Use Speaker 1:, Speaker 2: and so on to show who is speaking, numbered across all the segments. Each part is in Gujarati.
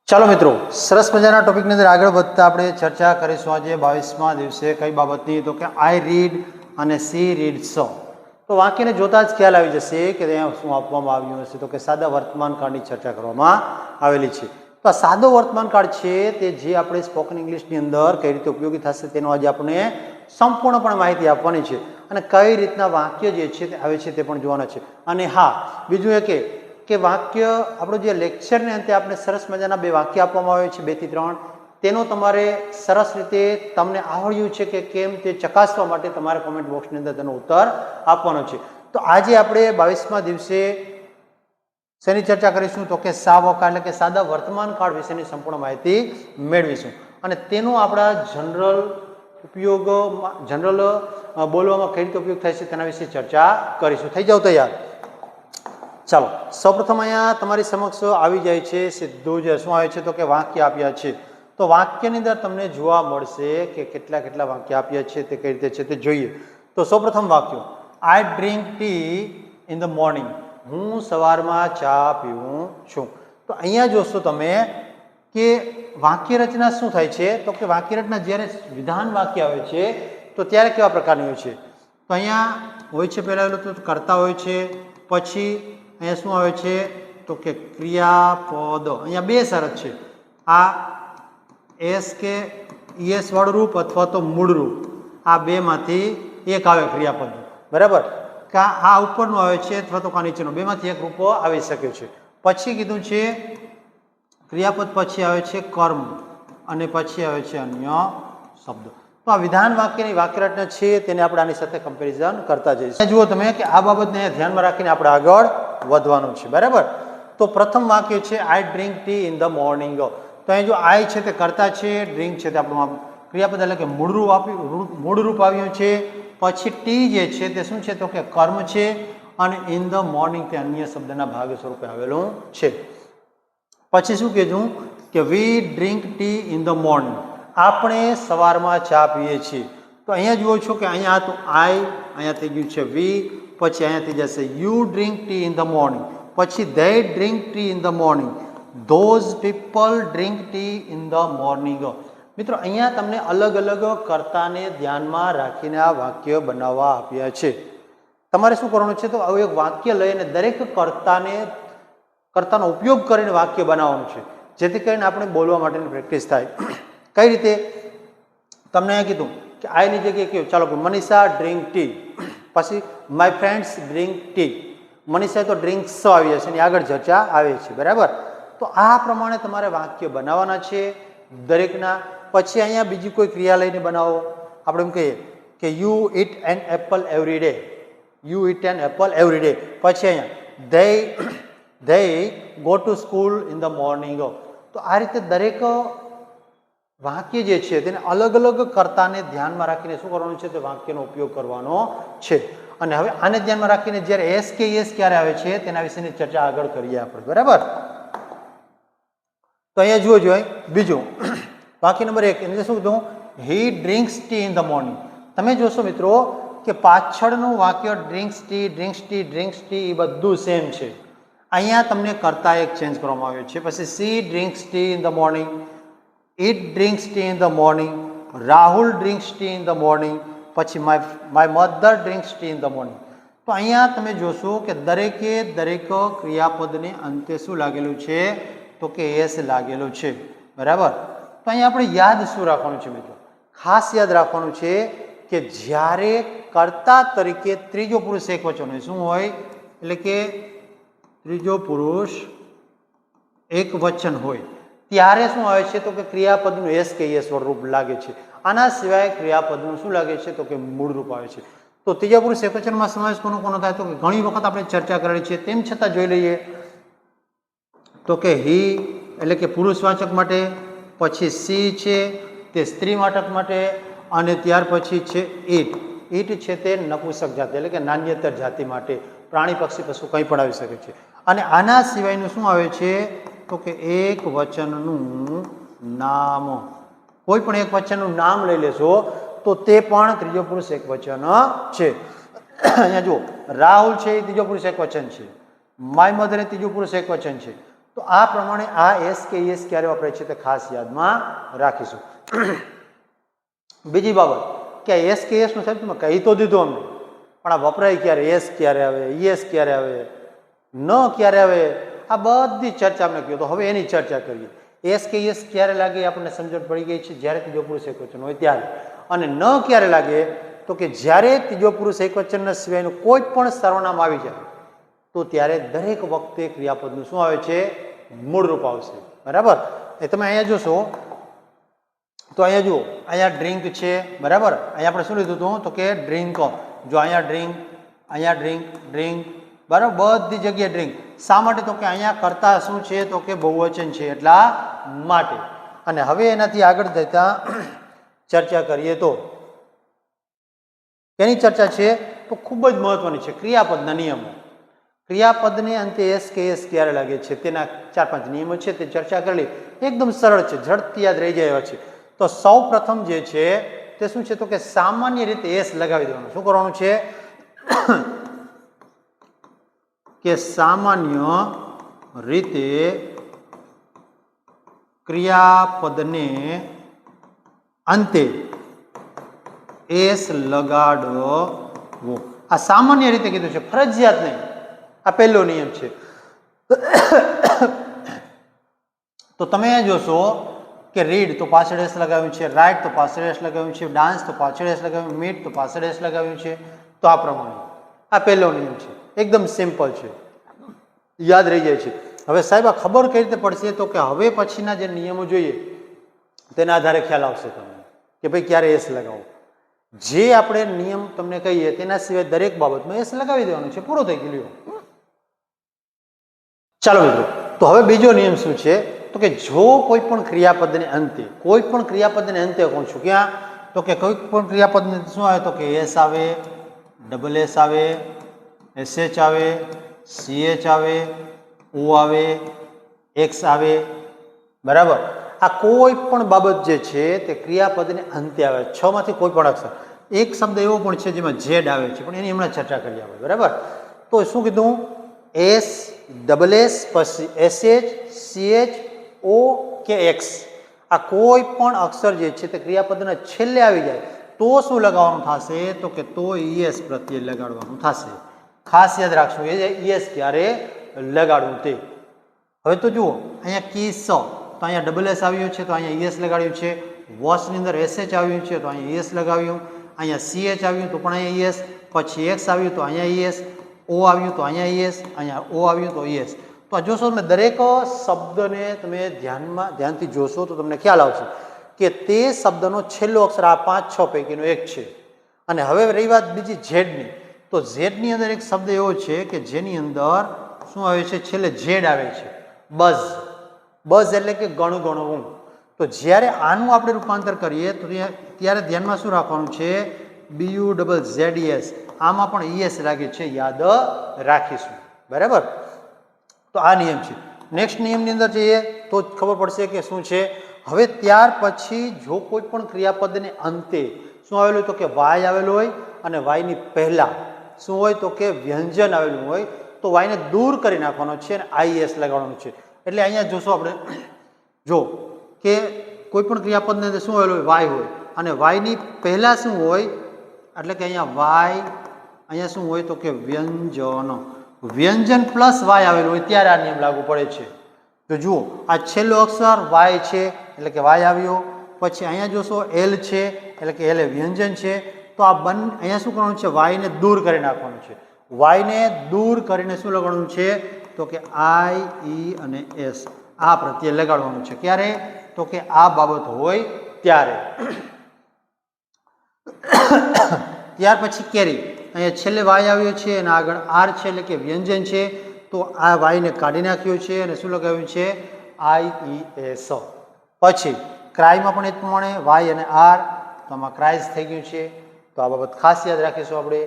Speaker 1: ચાલો મિત્રો, સરસ મજાના ટોપિકની અંદર આગળ વધતા આપણે ચર્ચા કરીશું આજે 22મા દિવસે કઈ બાબતની, તો કે આઈ રીડ અને સી રીડ્સ. તો વાક્યને જોતા જ ખ્યાલ આવી જશે કે ત્યાં શું આપવામાં આવ્યું હશે, તો કે સાદા વર્તમાન કાળની ચર્ચા કરવામાં આવેલી છે. તો આ સાદો વર્તમાન કાળ છે તે જે આપણે સ્પોકન ઇંગ્લિશની અંદર કઈ રીતે ઉપયોગી થશે તેનો આજે આપણે સંપૂર્ણપણે માહિતી આપવાની છે અને કઈ રીતના વાક્ય જે છે તે આવે છે તે પણ જોવાના છે. અને હા, બીજું એ કે વાક્ય આપણો જે લેક્ચરને અંતે આપણે સરસ મજાના બે વાક્ય આપવામાં આવે છે, 2 થી 3, તેનો તમારે સરસ રીતે તમને આવડ્યું છે કે કેમ તે ચકાસવા માટે તમારે કોમેન્ટ બોક્સની અંદર તેનો ઉત્તર આપવાનો છે. તો આજે આપણે 22મા દિવસે શેની ચર્ચા કરીશું, તો કે સાવકા એટલે કે સાદા વર્તમાન કાળ વિશેની સંપૂર્ણ માહિતી મેળવીશું અને તેનો આપણા જનરલ બોલવામાં કઈ રીતે ઉપયોગ થાય છે તેના વિશે ચર્ચા કરીશું. થઈ જાવ તૈયાર. ચાલો, સૌપ્રથમ અહીંયા તમારી સમક્ષ આવી જાય છે સીધું જ શું આવે છે, તો કે વાક્ય આપ્યા છે. તો વાક્યની અંદર તમને જોવા મળશે કે કેટલા વાક્ય આપ્યા છે તે કઈ રીતે છે તે જોઈએ. તો સૌપ્રથમ વાક્ય, I drink tea in the morning. હું સવારમાં ચા પીવું છું. તો અહીંયા જોશો તમે કે વાક્ય રચના શું થાય છે, તો કે વાક્ય રચના જ્યારે વિધાન વાક્ય આવે છે તો ત્યારે કેવા પ્રકારની હોય છે. તો અહીંયા હોય છે પહેલા તો કર્તા હોય છે, પછી અહીંયા શું આવે છે, તો કે ક્રિયાપદ. અહીંયા બે શરત છે, આ એસ કે ઈએસ વાળું રૂપ અથવા તો મૂળ રૂપ, આ બેમાંથી એક આવે ક્રિયાપદ, બરાબર. કા આ ઉપરનું આવે છે અથવા તો કા નીચેનું, બેમાંથી એક રૂપો આવી શકે છે. પછી કીધું છે ક્રિયાપદ પછી આવે છે કર્મ અને પછી આવે છે અન્ય શબ્દો. તો આ વિધાન વાક્યની વાક્ય રચના છે તેને આપણે આની સાથે કમ્પેરિઝન કરતા જઈશું. જુઓ તમે કે આ બાબતને ધ્યાનમાં રાખીને આપણે આગળ વધવાનું છે, બરાબર. તો પ્રથમ વાક્ય છે I drink tea in the morning. તો અહીં જો આઈ છે તે કર્તા છે, ડ્રિંક છે તે આપણું ક્રિયાપદ એટલે કે મૂળ રૂપ આવ્યું છે. પછી ટી જે છે તે શું છે, તો કે કર્મ છે અને ઇન ધ મોર્નિંગ તે અન્ય શબ્દના ભાગ સ્વરૂપે આવેલું છે. પછી શું કીધું કે we drink tea in the morning. આપણે સવારમાં ચા પીએ છીએ. તો અહીંયા જુઓ છો કે અહીંયા તો આઈ, અહીંયા થઈ ગયું છે વી, પછી અહીંયા થઈ જશે you drink tea in the morning, પછી they drink tea in the morning, those people drink tea in the morning. મિત્રો અહીંયા તમને અલગ અલગ કર્તાને ધ્યાનમાં રાખીને આ વાક્ય બનાવવા આપ્યા છે. તમારે શું કરવાનું છે, તો આવું એક વાક્ય લઈને દરેક કર્તાનો ઉપયોગ કરીને વાક્ય બનાવવાનું છે, જેથી કરીને આપણે બોલવા માટેની પ્રેક્ટિસ થાય. કઈ રીતે તમને અહીંયા કીધું કે આઈની જગ્યાએ કહ્યું, ચાલો મનીષા ડ્રિંક ટી, પછી my friends drink tea. Manisha તો ડ્રિંક્સ આવી હશે એની આગળ ચર્ચા આવે છે, બરાબર. તો આ પ્રમાણે તમારે વાક્ય બનાવવાના છે દરેકના. પછી અહીંયા બીજી કોઈ ક્રિયા લઈને બનાવો. આપણે એમ કહીએ કે you it an apple every day, you it an apple every day. પછી અહીંયા they go to school in the morning. તો આ રીતે દરેક વાક્ય જે છે તેને અલગ અલગ કર્તાને ધ્યાનમાં રાખીને શું કરવાનું છે, તો વાક્યનો ઉપયોગ કરવાનો છે. અને હવે આને ધ્યાનમાં રાખીને જ્યારે એસ કે એસ ક્યારે આવે છે તેના વિશેની ચર્ચા આગળ કરીએ આપણે, બરાબર. તો અહીંયા જુઓ જોઈએ બીજું વાક્ય નંબર 1, એને શું કીધું, he drinks tea in the morning. તમે જોશો મિત્રો કે પાછળનું વાક્ય ડ્રિંક્સ ટી એ બધું સેમ છે. અહીંયા તમને કરતા એક ચેન્જ કરવામાં આવ્યો છે. પછી she drinks tea in the morning, it drinks tea in the morning, Rahul drinks tea in the morning, પછી my mother drinks tea in the morning. તો અહીંયા તમે જોશો કે દરેકે દરેક ક્રિયાપદને અંતે શું લાગેલું છે, તો કે એસ લાગેલું છે, બરાબર. તો અહીંયા આપણે યાદ શું રાખવાનું છે મિત્રો, ખાસ યાદ રાખવાનું છે કે જ્યારે કર્તા તરીકે ત્રીજો પુરુષ એકવચન હોય, શું હોય, એટલે કે ત્રીજો પુરુષ એકવચન હોય ત્યારે શું આવે છે, તો કે ક્રિયાપદનું એસ કે એસ વાળું રૂપ લાગે છે. આના સિવાય ક્રિયાપદનું શું લાગે છે, તો કે મૂળ રૂપ આવે છે. તો ત્રીજા પુરુષ એકવચનમાં સમાવેશ કોનો થાય, તો કે ઘણી વખત આપણે ચર્ચા કરેલી છે, તેમ છતાં જોઈ લઈએ. તો કે હી એટલે કે પુરુષવાચક માટે, પછી સી છે તે સ્ત્રીવાચક માટે, અને ત્યાર પછી છે ઈટ છે તે નપુંસક જાતિ એટલે કે નાન્યતર જાતિ માટે, પ્રાણી પક્ષી પશુ કંઈ પણ આવી શકે છે. અને આના સિવાયનું શું આવે છે, તો કે એક વચનનું નામ. કોઈ પણ એક વચનનું નામ લઈ લેશો તો તે પણ ત્રીજો પુરુષ એક વચન છે. અહીંયા જુઓ, રાહુલ છે એ ત્રીજો પુરુષ એક વચન છે, માય મધર એ ત્રીજો પુરુષ એક વચન છે, તો આ પ્રમાણે આ એસ કે ઈએસ ક્યારે વપરાય છે તે ખાસ યાદમાં રાખીશું. બીજી બાબત કે એસ કે ઈએસ નું સાહેબ તમે કહી તો દીધું અમને, પણ આ વપરાય ક્યારે, એસ ક્યારે આવે, ઈએસ ક્યારે આવે, ન ક્યારે આવે, આ બધી ચર્ચા આપણે કહ્યું. તો હવે એની ચર્ચા કરીએ. એસ કે ઈએસ ક્યારે લાગે આપણને સમજણ પડી ગઈ છે, જ્યારે ત્રીજો પુરુષ એકવચન હોય ત્યારે. અને ન ક્યારે લાગે તો કે જ્યારે ત્રીજો પુરુષ એકવચન સિવાયનું કોઈ પણ સર્વનામ આવી જાય તો ત્યારે દરેક વખતે ક્રિયાપદનું શું આવે છે, મૂળ રૂપ આવશે. બરાબર. એ તમે અહીંયા જોશો તો અહીંયા જુઓ, અહીંયા ડ્રિંક છે. બરાબર. અહીંયા આપણે શું લીધું હતું તો કે ડ્રિંક. જો અહીંયા ડ્રિંક, અહીંયા ડ્રિંક, ડ્રિંક. બરાબર. બધી જગ્યાએ ડ્રિંક. શા માટે તો કે અહીંયા કરતા શું છે તો કે બહુવચન છે એટલા માટે. અને હવે એનાથી આગળ જતા ચર્ચા કરીએ તો એની ચર્ચા છે તો ખૂબ જ મહત્વની છે, ક્રિયાપદના નિયમો. ક્રિયાપદને અંતે એસ કે એસ ક્યારે લાગે છે તેના 4-5 નિયમો છે, તે ચર્ચા કરેલી. એકદમ સરળ છે, ઝડપથી યાદ રહી જાય એવા છે. તો સૌ પ્રથમ જે છે તે શું છે તો કે સામાન્ય રીતે એસ લગાવી દેવાનું. શું કરવાનું છે કે સામાન્ય રીતે ક્રિયાપદને અંતે એસ લગાડવો. આ સામાન્ય રીતે કીધું છે, ફરજિયાત નહીં. આ પહેલો નિયમ છે. તો તમે જોશો કે રીડ તો પાછળ એસ લગાવ્યું છે, રાઇટ તો પાછળ એસ લગાવ્યું છે, ડાન્સ તો પાછળ એસ લગાવ્યું, મીટ તો પાછળ એસ લગાવ્યું છે. તો આ પ્રમાણે આ પહેલો નિયમ છે, એકદમ સિમ્પલ છે, યાદ રહી જાય છે. હવે સાહેબ આ ખબર કઈ રીતે પડશે તો કે હવે પછીના જે નિયમો જોઈએ તેના આધારે ખ્યાલ આવશે તમને કે ભાઈ ક્યારે એસ લગાવો. જે આપણે નિયમ તમને કહીએ તેના સિવાય દરેક બાબતમાં એસ લગાવી દેવાનું છે, પૂરો થઈ ગયું. ચાલો મિત્રો, તો હવે બીજો નિયમ શું છે તો કે જો કોઈ પણ ક્રિયાપદને અંતે, કોઈ પણ ક્રિયાપદને અંતે કહું છું ક્યાં તો કે કોઈ પણ ક્રિયાપદને શું આવે તો કે એસ આવે, ડબલ એસ આવે, એસએચ આવે, સીએચ આવે, ઓ આવે, એક્સ આવે. બરાબર. આ કોઈ પણ બાબત જે છે તે ક્રિયાપદને અંતે આવે, 6 માંથી કોઈ પણ અક્ષર. એક શબ્દ એવો પણ છે જેમાં ઝેડ આવે છે, પણ એની હમણાં ચર્ચા કરી આપણે. બરાબર. તો શું કીધું, એસ, ડબલ એસ, પછી એસએચ, સીએચ, ઓ કે એક્સ. આ કોઈ પણ અક્ષર જે છે તે ક્રિયાપદના છેલ્લે આવી જાય તો શું લગાવવાનું થશે તો કે તો ઈએસ પ્રત્યે લગાડવાનું થશે. ખાસ યાદ રાખશો ઈએસ ક્યારે લગાડવું તે. હવે તો જુઓ, અહીંયા કિસ તો અહીંયા ડબલ એસ આવ્યું છે તો અહીંયા ઈએસ લગાડ્યું છે. વોશની અંદર એસએચ આવ્યું છે તો અહીંયા ઈએસ લગાવ્યું. અહીંયા સીએચ આવ્યું તો પણ અહીંયા ઈએસ. પછી એક્સ આવ્યું તો અહીંયા ઈએસ. ઓ આવ્યું તો અહીંયા ઈએસ. અહીંયા ઓ આવ્યું તો ઈએસ. તો આ જોશો તમે દરેક શબ્દને તમે ધ્યાનથી જોશો તો તમને ખ્યાલ આવશે કે તે શબ્દનો છેલ્લો અક્ષર આ 5-6 પૈકીનો એક છે. અને હવે રહી વાત બીજી ઝેડની, તો ઝેડની અંદર એક શબ્દ એવો છે કે જેની અંદર શું આવે છે, છેલ્લે ઝેડ આવે છે, બઝ. બઝ એટલે કે ગણવું. તો જ્યારે આનું આપણે રૂપાંતર કરીએ તો ત્યારે ધ્યાનમાં શું રાખવાનું છે, BUZZES. આમાં પણ ઈએસ લાગે છે, યાદ રાખીશું. બરાબર. તો આ નિયમ છે. નેક્સ્ટ નિયમની અંદર જઈએ તો જ ખબર પડશે કે શું છે. હવે ત્યાર પછી જો કોઈ પણ ક્રિયાપદને અંતે શું આવેલું તો કે વાય આવેલું હોય અને વાયની પહેલા શું હોય તો કે વ્યંજન આવેલું હોય તો વાયને દૂર કરી નાખવાનો છે અને આઈએસ લગાડવાનું છે. એટલે અહીંયા જોશો આપણે, જો કે કોઈ પણ ક્રિયાપદને અંદર શું આવેલું હોય, વાય હોય અને વાયની પહેલા શું હોય એટલે કે અહીંયા વાય, અહીંયા શું હોય તો કે વ્યંજન. વ્યંજન પ્લસ વાય આવેલું હોય ત્યારે આ નિયમ લાગુ પડે છે. તો જુઓ, આ છેલ્લો અક્ષર વાય છે એટલે કે વાય આવ્યો. પછી અહીંયા જોશો એલ છે એટલે કે એલ એ વ્યંજન છે. તો આ બંને અહીંયા શું કરવાનું છે, વાયને દૂર કરી નાખવાનું છે. વાયને દૂર કરીને શું લગાડવાનું છે તો કે આઈ, ઈ અને એસ આ પ્રત્યે લગાડવાનું છે. ક્યારે તો કે આ બાબત હોય ત્યારે. ત્યાર પછી કેરી, અહીંયા છેલ્લે વાય આવ્યો છે અને આગળ આર છે એટલે કે વ્યંજન છે. તો આ વાયને કાઢી નાખ્યો છે અને શું લગાવ્યું છે, IES. પછી ક્રાયમાં પણ એ પ્રમાણે વાય અને આર, તો આમાં ક્રાઇસ થઈ ગયું છે. તો આ બાબત ખાસ યાદ રાખીશું આપણે.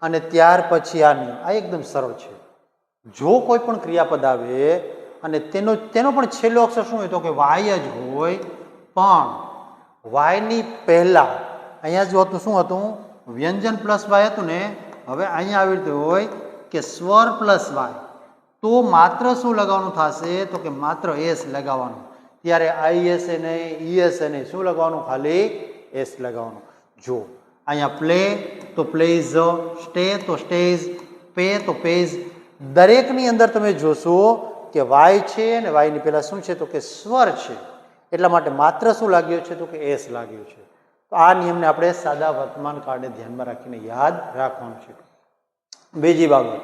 Speaker 1: અને ત્યાર પછી આ નિયમ, આ એકદમ સરળ છે. જો કોઈ પણ ક્રિયાપદ આવે અને તેનો પણ છેલ્લો અક્ષર શું હોય તો કે વાય જ હોય, પણ વાયની પહેલા અહીંયા જો હતું શું હતું, વ્યંજન પ્લસ વાય હતું ને. હવે અહીંયા આવી રીતે હોય કે સ્વર પ્લસ વાય, તો તો માત્ર શું લગાવવાનું થશે તો કે માત્ર એસ લગાવવાનું. ત્યારે IS નહીં, ES નહીં, શું લગાવવાનું? ખાલી એસ લગાવવાનું. જો અહીંયા પ્લે તો પ્લેઝ, સ્ટે તો સ્ટેઝ, પે તો પેઝ. દરેકની અંદર તમે જોશો કે વાય છે અને વાયની પહેલા શું છે તો કે સ્વર છે, એટલા માટે માત્ર શું લાગ્યો છે તો કે એસ લાગ્યો છે. તો આ નિયમને આપણે સાદા વર્તમાન કાળને ધ્યાનમાં રાખીને યાદ રાખવાનું છે. બીજી બાબત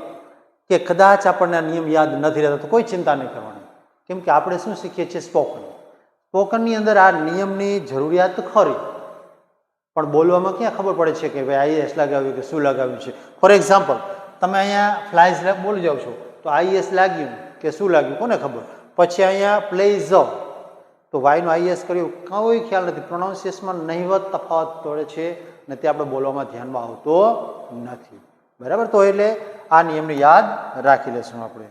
Speaker 1: કે કદાચ આપણને આ નિયમ યાદ નથી રહેતા તો કોઈ ચિંતા નહીં કરવાની, કેમ કે આપણે શું શીખીએ છીએ? સ્પોકનની અંદર આ નિયમની જરૂરિયાત ખરી, પણ બોલવામાં ક્યાં ખબર પડે છે કે ભાઈ IS લગાવ્યું કે શું લગાવ્યું છે. ફોર એક્ઝામ્પલ, તમે અહીંયા ફ્લાઇઝ બોલી જાઓ છો તો IS લાગ્યું કે શું લાગ્યું કોને ખબર? પછી અહીંયા પ્લેઝ તો વાયનું IS કર્યું, કોઈ ખ્યાલ નથી. પ્રોનાઉન્સિએશનમાં નહિવત તફાવત પડે છે અને તે આપણે બોલવામાં ધ્યાનમાં આવતો નથી. બરાબર? તો એટલે આ નિયમને યાદ રાખી લેશું આપણે.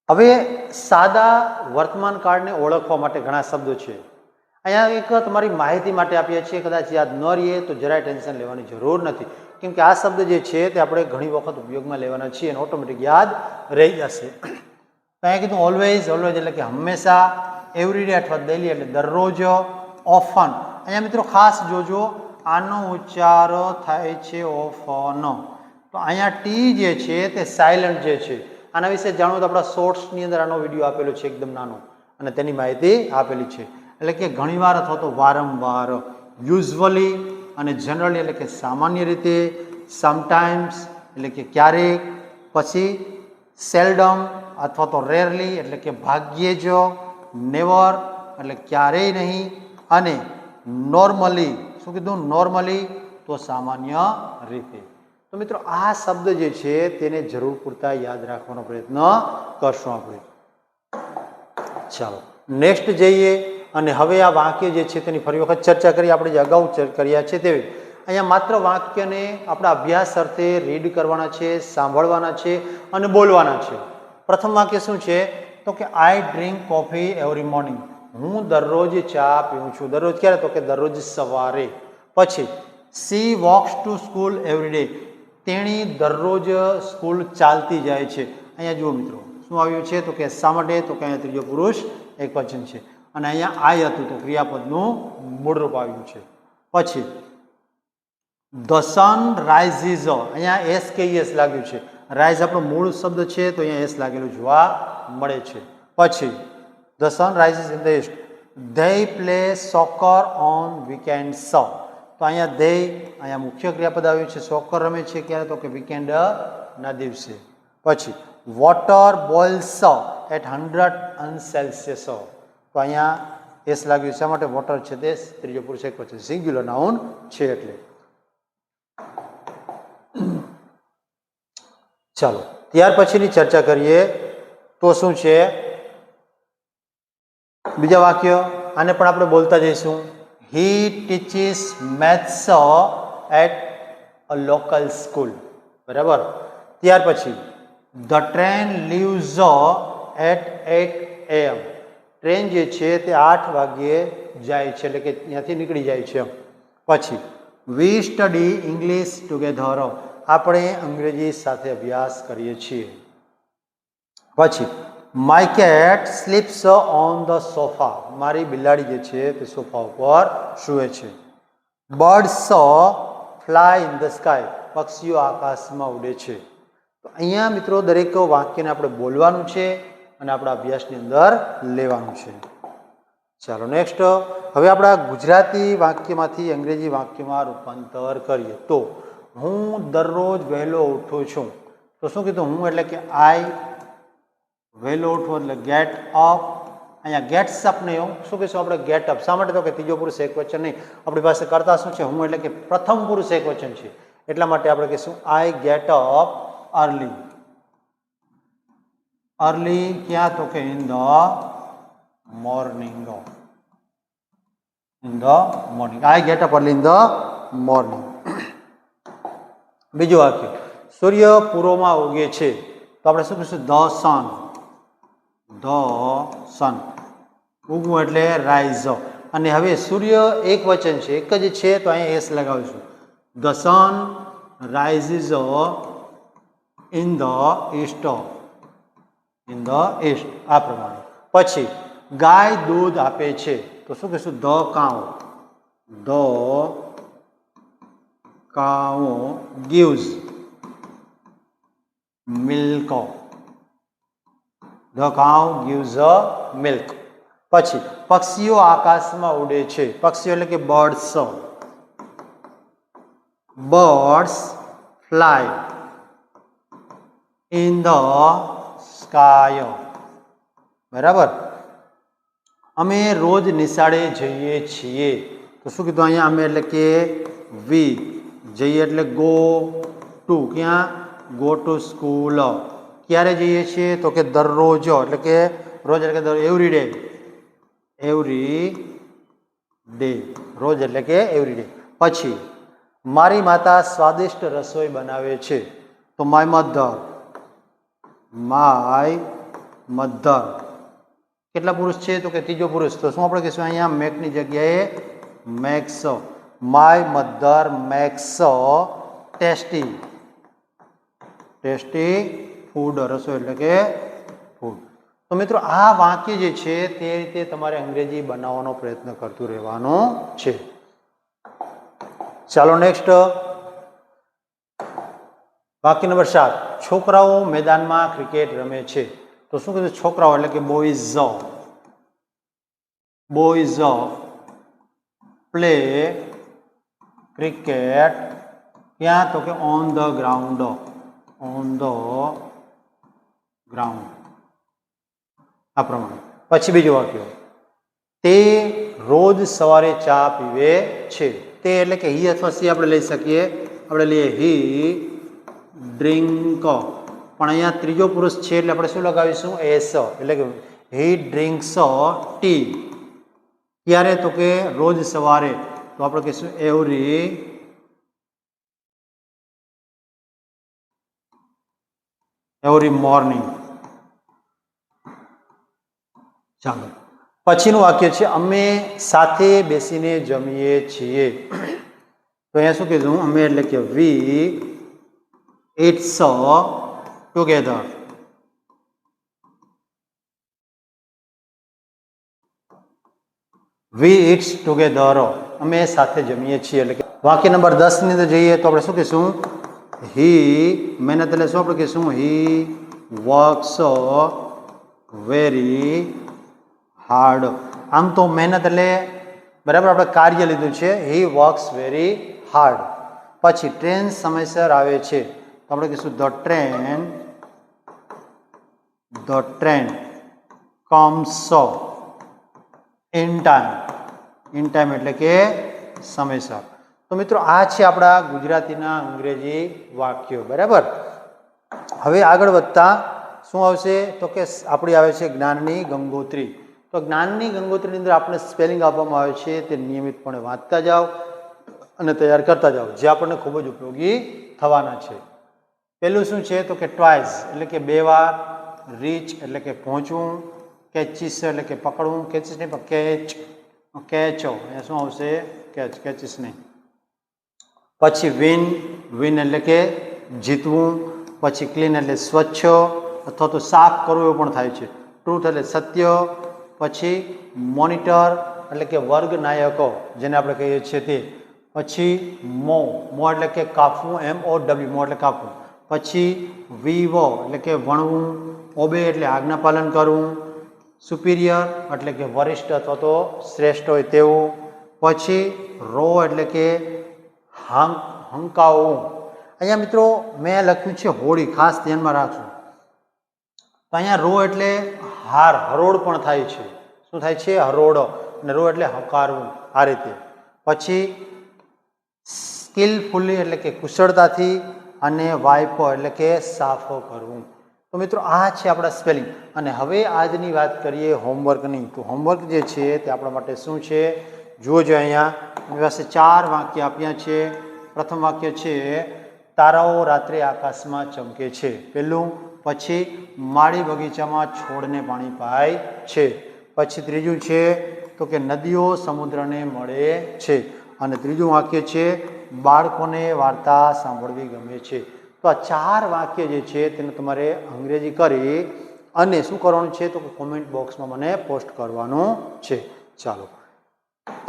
Speaker 1: હવે સાદા વર્તમાન કાળને ઓળખવા માટે ઘણા શબ્દો છે. અહીંયા એક તમારી માહિતી માટે આપીએ છીએ, કદાચ યાદ ન રહીએ તો જરાય ટેન્શન લેવાની જરૂર નથી, કેમ કે આ શબ્દ જે છે તે આપણે ઘણી વખત ઉપયોગમાં લેવાના છીએ અને ઓટોમેટિક યાદ રહી જશે. અહીંયા કીધું ઓલવેઝ, ઓલવેઝ એટલે કે હંમેશા, એવરીડે અથવા ડેલી એટલે દરરોજ, ઓફન. અહીંયા મિત્રો ખાસ જોજો, આનો ઉચ્ચાર થાય છે ઓફન. તો અહીંયા ટી જે છે તે સાયલન્ટ જે છે. આના વિશે જાણો તો આપણા શોર્ટ્સની અંદર આનો વિડીયો આપેલો છે એકદમ નાનો, અને તેની માહિતી આપેલી છે. એટલે કે ઘણીવાર અથવા તો વારંવાર, યુઝવલી અને જનરલી એટલે કે સામાન્ય રીતે, સમટાઈમ્સ એટલે કે ક્યારેક, પછી સેલ્ડમ અથવા તો રેરલી એટલે કે ભાગ્યે જ, નેવર એટલે ક્યારેય નહીં, અને નોર્મલી, શું કીધું? નોર્મલી તો સામાન્ય રીતે. તો મિત્રો આ શબ્દ જે છે તેને જરૂર પૂરતા યાદ રાખવાનો પ્રયત્ન કરશું આપણે. ચાલો નેક્સ્ટ જઈએ અને હવે આ વાક્ય જે છે તેની ફરી વખત ચર્ચા કરી. આપણે જે અગાઉ કર્યા છે તેવી અહીંયા માત્ર વાક્યને આપણા અભ્યાસ અર્થે રીડ કરવાના છે, સાંભળવાના છે અને બોલવાના છે. પ્રથમ વાક્ય શું છે તો કે આઈ ડ્રિંક કોફી એવરી મોર્નિંગ. હું દરરોજ ચા પીઉં છું. દરરોજ ક્યારે? તો કે દરરોજ સવારે. પછી C walks to school every day. તેણી દરરોજ સ્કૂલ ચાલતી જાય છે. અહીંયા જુઓ મિત્રો શું આવ્યું છે તો કે શા માટે? તો કે અહીંયા ત્રીજો પુરુષ એકવચન છે અને અહીંયા આઈ હતું તો ક્રિયાપદનું મૂળરૂપ આવ્યું છે. પછી ધ સન રાઇઝિસ, અહીંયા એસ કે એસ લાગ્યું છે. રાઇઝ આપણો મૂળ શબ્દ છે તો અહીંયા એસ લાગેલું જોવા મળે છે. પછી the sun rises in the East. They play soccer on weekends. તો અહીંયા ધે, અહીંયા મુખ્ય ક્રિયાપદ આવ્યું છે. સોકર રમે છે ક્યારે? તો કે વીકેન્ડ ના દિવસે. પછી વોટર બોઇલ્સ એટ 100°C. તો અહીંયા એસ લાગ્યું શા માટે? વોટર છે તે ત્રીજો પુરુષ એકવચન, સિંગ્યુલર નાઉન છે એટલે. ચાલો ત્યાર પછીની ચર્ચા કરીએ તો શું છે બીજા વાક્ય. આને પણ આપણે બોલતા જઈશું. He teaches maths at a local school. બરાબર? ત્યાર પછી the train leaves at 8 AM. Train જે છે તે 8 વાગ્યે જાય છે, એટલે કે ત્યાંથી નીકળી જાય છે. પછી વી સ્ટડી ઇંગ્લિશ ટુગેધર. આપણે અંગ્રેજી સાથે અભ્યાસ કરીએ છીએ. પછી my cat sleeps on the sofa. મારી બિલાડી જે છે તે સોફા ઉપર સૂવે છે. Birds fly in the sky. પક્ષીઓ આકાશમાં ઉડે છે. તો અહીંયા મિત્રો દરેક વાક્યને આપણે બોલવાનું છે અને આપણા અભ્યાસની અંદર લેવાનું છે. ચાલો નેક્સ્ટ. હવે આપણા ગુજરાતી વાક્યમાંથી અંગ્રેજી વાક્યમાં રૂપાંતર કરીએ તો હું દરરોજ વહેલો ઉઠું છું. તો શું કીધું? હું એટલે કે આઈ, વહેલો ઉઠવું એટલે ગેટ અપ. અહીંયા ગેટ્સ અપ નહીં, શું કહીશું આપણે? Get up. શા માટે? તો કે ત્રીજો પુરુષ એકવચન નહીં, આપણી પાસે કરતા શું છે? હું એટલે કે પ્રથમ પુરુષ એકવચન છે, એટલા માટે આપણે કહીશું I get up early. Early ક્યાં? તો કે in the morning. In the morning. I get up early in the morning. બીજું વાક્ય, સૂર્ય પૂર્વમાં ઉગે છે. તો આપણે શું કહીશું? The sun. The sun. ઉગવું એટલે રાઇઝ. અને હવે સૂર્ય એક વચન છે, એક જ છે, તો અહીંયા એસ લગાવીશું. The sun rises in the east, in the east, આ પ્રમાણે. પછી ગાય દૂધ આપે છે તો શું કહીશું? The cow, the cow gives milk, the cow gives a milk. પછી પક્ષીઓ આકાશમાં ઉડે છે. પક્ષીઓ એટલે કે birds, birds fly in the sky. બરાબર. અમે રોજ નિશાળે જઈએ છીએ તો શું કીધું અહીંયા? અમે એટલે કે વી, જઈએ એટલે ગો ટુ, ક્યાં? Go to school. ક્યારે જઈએ છીએ? તો કે દરરોજ, એટલે કે રોજ એટલે કે એવરી ડે, એવરી ડે, રોજ એટલે કે એવરી ડે. પછી મારી માતા સ્વાદિષ્ટ રસોઈ બનાવે છે તો માય મધર, માય મધર. કેટલા પુરુષ છે? તો કે ત્રીજો પુરુષ. તો શું આપણે કહીશું અહીંયા? મેકની જગ્યાએ makes. My mother makes tasty, tasty food, રસોઈ એટલે કે ફૂડ. તો મિત્રો આ વાક્ય જે છે તે રીતે તમારે અંગ્રેજી બનાવવાનો પ્રયત્ન કરતું રહેવાનો છે. ચાલો નેક્સ્ટ વાક્ય નંબર 7. છોકરાઓ મેદાનમાં ક્રિકેટ રમે છે તો શું કીધું? છોકરાઓ એટલે કે બોયઝ, બોયઝ પ્લે ક્રિકેટ, ક્યાં? તો કે on the ground, on the ground, આ પ્રમાણે. પછી બીજું વાક્ય, તે રોજ સવારે ચા પીવે છે. તે એટલે કે હી અથવા સી આપણે લઈ શકીએ. આપણે લઈએ હી ડ્રિંક, પણ અહીંયા ત્રીજો પુરુષ છે એટલે આપણે શું લગાવીશું? એસ, એટલે કે હી ડ્રિંક્સ ટી. ક્યારે? તો કે રોજ સવારે, તો આપણે કહીશું એવરી મોર્નિંગ. ચાલો પછીનું વાક્ય છે અમે સાથે બેસીને જમીએ છીએ. તો અહીંયા શું કીધું? અમે એટલે કે we eats together. We eats together, અમે સાથે જમીએ છીએ. એટલે કે વાક્ય નંબર 10 ની અંદર જઈએ તો આપણે શું કહીશું? હી મહેનત એટલે શું આપણે કહીશું? He works very hard. આમ તો મહેનત એટલે બરાબર આપણે કાર્ય લીધું છે, હી વર્ક્સ વેરી હાર્ડ. પછી ટ્રેન સમયસર આવે છે તો આપણે કહીશું the train comes in time. In time એટલે કે સમયસર. તો મિત્રો આ છે આપણા ગુજરાતીના અંગ્રેજી વાક્યો. બરાબર. હવે આગળ વધતા શું આવશે? તો કે આપણી આવે છે જ્ઞાનની ગંગોત્રી. તો જ્ઞાનની ગંગોત્રીની અંદર આપણે સ્પેલિંગ આપવામાં આવે છે, તે નિયમિતપણે વાંચતા જાઓ અને તૈયાર કરતા જાઓ, જે આપણને ખૂબ જ ઉપયોગી થવાના છે. પહેલું શું છે? તો કે ટ્વાઇસ એટલે કે 2 વાર, રીચ એટલે કે પહોંચવું, કેચીસ એટલે કે પકડવું, કેચીસ નહીં પણ કેચો, એ શું આવશે? કેચીસ નહીં. પછી વિન એટલે કે જીતવું. પછી ક્લીન એટલે સ્વચ્છ અથવા તો સાફ કરવું એવું પણ થાય છે. ટ્રુથ એટલે સત્ય. પછી મોનિટર એટલે કે વર્ગ નાયકો, જેને આપણે કહીએ છીએ તે. પછી મો એટલે કે કાપવું, MOW, મો એટલે કાપવું. પછી વીવો એટલે કે ભણવું. ઓબે એટલે આજ્ઞા પાલન કરવું. સુપિરિયર એટલે કે વરિષ્ઠ અથવા તો શ્રેષ્ઠ હોય તેવું. પછી રો એટલે કે હંકાવવું. અહીંયા મિત્રો મેં લખ્યું છે હોળી, ખાસ ધ્યાનમાં રાખજો. તો અહીંયા રો એટલે હરોળ પણ થાય છે. શું થાય છે? હરોળ. અને રો એટલે હકારવું, આ રીતે. પછી સ્કિલફુલી એટલે કે કુશળતાથી, અને વાઇપ એટલે કે સાફ કરવું. તો મિત્રો આ છે આપણા સ્પેલિંગ. અને હવે આજની વાત કરીએ હોમવર્કની. તો હોમવર્ક જે છે તે આપણા માટે શું છે? જુઓ જો અહીંયા આપણી પાસે 4 વાક્ય આપ્યા છે. પ્રથમ વાક્ય છે તારાઓ રાત્રે આકાશમાં ચમકે છે, પહેલું. પછી માળી બગીચામાં છોડને પાણી પાય છે. પછી ત્રીજું છે તો કે નદીઓ સમુદ્રને મળે છે. અને ત્રીજું વાક્ય છે બાળકોને વાર્તા સાંભળવી ગમે છે. તો તો આ 4 વાક્ય જે છે તેને તમારે અંગ્રેજી કરી અને શું કરવાનું છે તો કોમેન્ટ બોક્સમાં મને પોસ્ટ કરવાનું છે. ચાલો,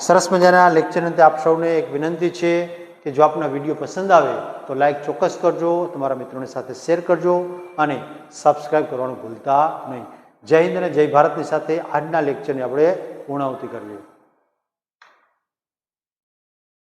Speaker 1: સરસ મજાના લેક્ચરની અંતે આપ સૌને એક વિનંતી છે કે જો આપના વિડીયો પસંદ આવે તો લાઈક ચોક્કસ કરજો, તમારા મિત્રોની સાથે શેર કરજો અને સબસ્ક્રાઈબ કરવાનું ભૂલતા નહીં. જય હિન્દ અને જય ભારતની સાથે આજના લેક્ચરની આપણે પૂર્ણાહુતિ કરીએ.